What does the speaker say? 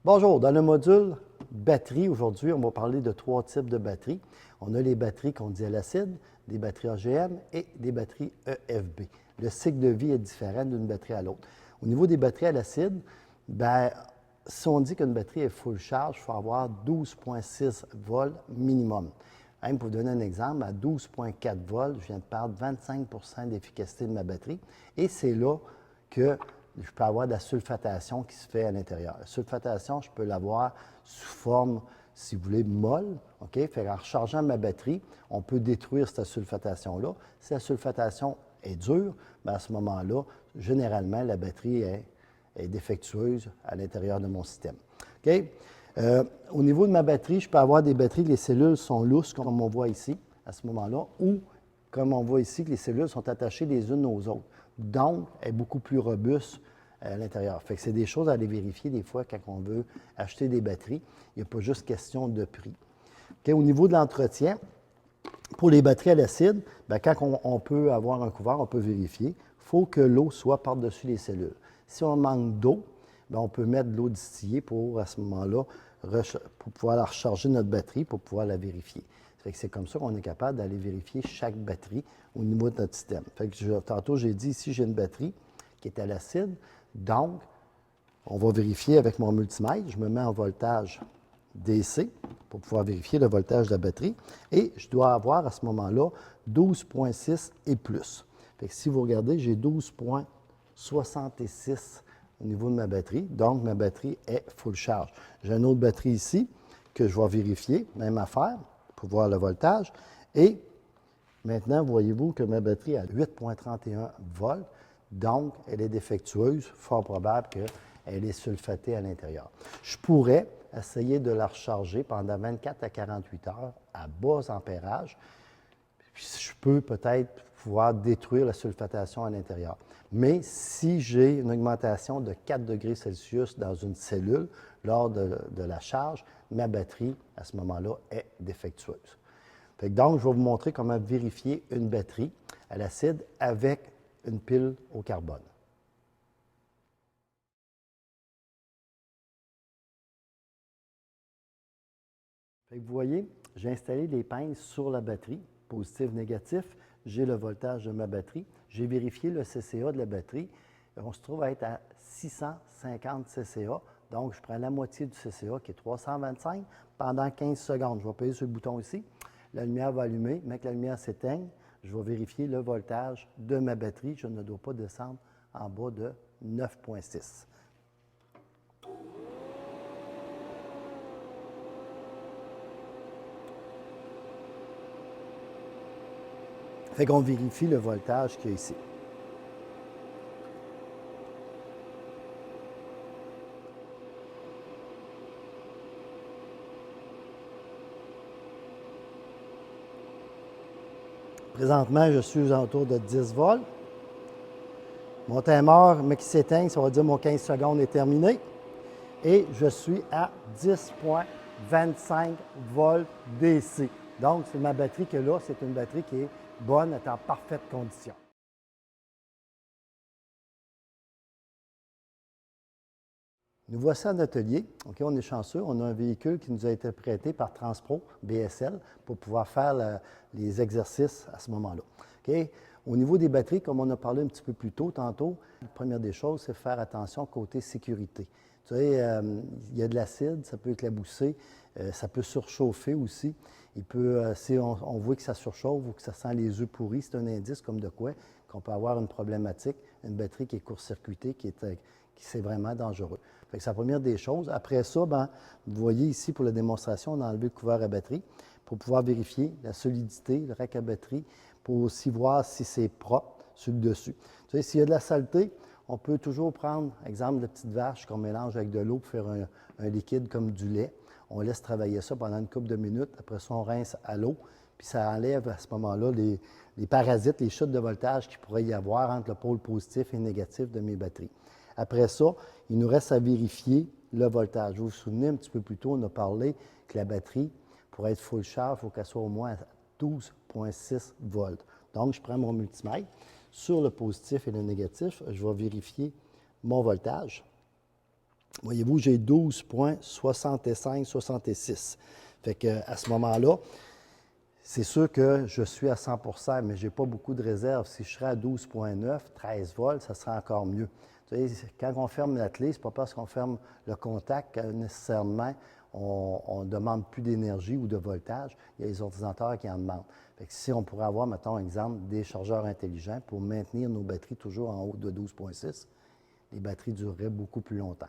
Bonjour, dans le module batterie, aujourd'hui, on va parler de 3 types de batteries. On a les batteries qu'on dit à l'acide, des batteries AGM et des batteries EFB. Le cycle de vie est différent d'une batterie à l'autre. Au niveau des batteries à l'acide, si on dit qu'une batterie est full charge, il faut avoir 12,6 volts minimum. Même pour vous donner un exemple, à 12,4 volts, je viens de perdre 25 d'efficacité de ma batterie. Et c'est là que je peux avoir de la sulfatation qui se fait à l'intérieur. La sulfatation, je peux l'avoir sous forme, si vous voulez, molle. OK? Fait en rechargeant ma batterie, on peut détruire cette sulfatation-là. Si la sulfatation est dure, à ce moment-là, généralement, la batterie est défectueuse à l'intérieur de mon système. OK? Au niveau de ma batterie, je peux avoir des batteries, les cellules sont lousses, comme on voit ici, à ce moment-là, ou comme on voit ici, que les cellules sont attachées les unes aux autres. Donc, elle est beaucoup plus robuste à l'intérieur. Fait que c'est des choses à aller vérifier des fois quand on veut acheter des batteries. Il n'y a pas juste question de prix. Okay, au niveau de l'entretien, pour les batteries à l'acide, quand on peut avoir un couvert, on peut vérifier. Il faut que l'eau soit par-dessus les cellules. Si on manque d'eau, on peut mettre de l'eau distillée pour, à ce moment-là, pour pouvoir la recharger notre batterie, pour pouvoir la vérifier. C'est comme ça qu'on est capable d'aller vérifier chaque batterie au niveau de notre système. Tantôt, j'ai dit ici, j'ai une batterie qui est à l'acide. Donc, on va vérifier avec mon multimètre. Je me mets en voltage DC pour pouvoir vérifier le voltage de la batterie. Et je dois avoir à ce moment-là 12,6 et plus. Fait que si vous regardez, j'ai 12,66 au niveau de ma batterie. Donc, ma batterie est full charge. J'ai une autre batterie ici que je vais vérifier, même affaire, pour voir le voltage. Et maintenant, voyez-vous que ma batterie a 8,31 volts. Donc, elle est défectueuse, fort probable qu'elle est sulfatée à l'intérieur. Je pourrais essayer de la recharger pendant 24 à 48 heures à bas ampérage. Puis je peux peut-être pouvoir détruire la sulfatation à l'intérieur. Mais si j'ai une augmentation de 4 degrés Celsius dans une cellule lors de la charge, ma batterie, à ce moment-là, est défectueuse. Donc, je vais vous montrer comment vérifier une batterie à l'acide avec une pile au carbone. Vous voyez, j'ai installé les pinces sur la batterie, positif, négatif. J'ai le voltage de ma batterie. J'ai vérifié le CCA de la batterie. On se trouve à être à 650 CCA. Donc, je prends la moitié du CCA, qui est 325, pendant 15 secondes. Je vais appuyer sur le bouton ici. La lumière va allumer. Mais que la lumière s'éteigne, je vais vérifier le voltage de ma batterie. Je ne dois pas descendre en bas de 9,6. Fait qu'on vérifie le voltage qu'il y a ici. Présentement, je suis aux alentours de 10 volts. Mon timer, mais qui s'éteint, ça va dire mon 15 secondes est terminé. Et je suis à 10,25 volts DC. Donc, c'est ma batterie que là, c'est une batterie qui est bonne, est en parfaite condition. Nous voici en atelier. OK, on est chanceux. On a un véhicule qui nous a été prêté par Transpro BSL pour pouvoir faire les exercices à ce moment-là. OK? Au niveau des batteries, comme on a parlé un petit peu plus tôt, tantôt, la première des choses, c'est faire attention côté sécurité. Tu sais, il y a de l'acide, ça peut éclabousser, ça peut surchauffer aussi. Si on voit que ça surchauffe ou que ça sent les œufs pourris, c'est un indice comme de quoi qu'on peut avoir une problématique, une batterie qui est court-circuitée, qui c'est vraiment dangereux. Fait que c'est la première des choses. Après ça, vous voyez ici pour la démonstration, on a enlevé le couvert à batterie pour pouvoir vérifier la solidité, le rack à batterie, pour aussi voir si c'est propre sur le dessus. Tu sais, s'il y a de la saleté, on peut toujours prendre, exemple, de petites vaches qu'on mélange avec de l'eau pour faire un liquide comme du lait. On laisse travailler ça pendant une couple de minutes. Après ça, on rince à l'eau, puis ça enlève à ce moment-là les parasites, les chutes de voltage qu'il pourrait y avoir entre le pôle positif et négatif de mes batteries. Après ça, il nous reste à vérifier le voltage. Vous vous souvenez, un petit peu plus tôt, on a parlé que la batterie, pour être full charge, il faut qu'elle soit au moins à 12,6 volts. Donc, je prends mon multimètre. Sur le positif et le négatif, je vais vérifier mon voltage. Voyez-vous, j'ai 12,65-66. Fait que à ce moment-là, c'est sûr que je suis à 100 mais je n'ai pas beaucoup de réserve. Si je serais à 12,9, 13 volts, ça serait encore mieux. Tu sais, quand on ferme la clé, ce n'est pas parce qu'on ferme le contact que nécessairement on ne demande plus d'énergie ou de voltage. Il y a les ordinateurs qui en demandent. Fait que si on pourrait avoir, mettons, exemple, des chargeurs intelligents pour maintenir nos batteries toujours en haut de 12,6, les batteries dureraient beaucoup plus longtemps.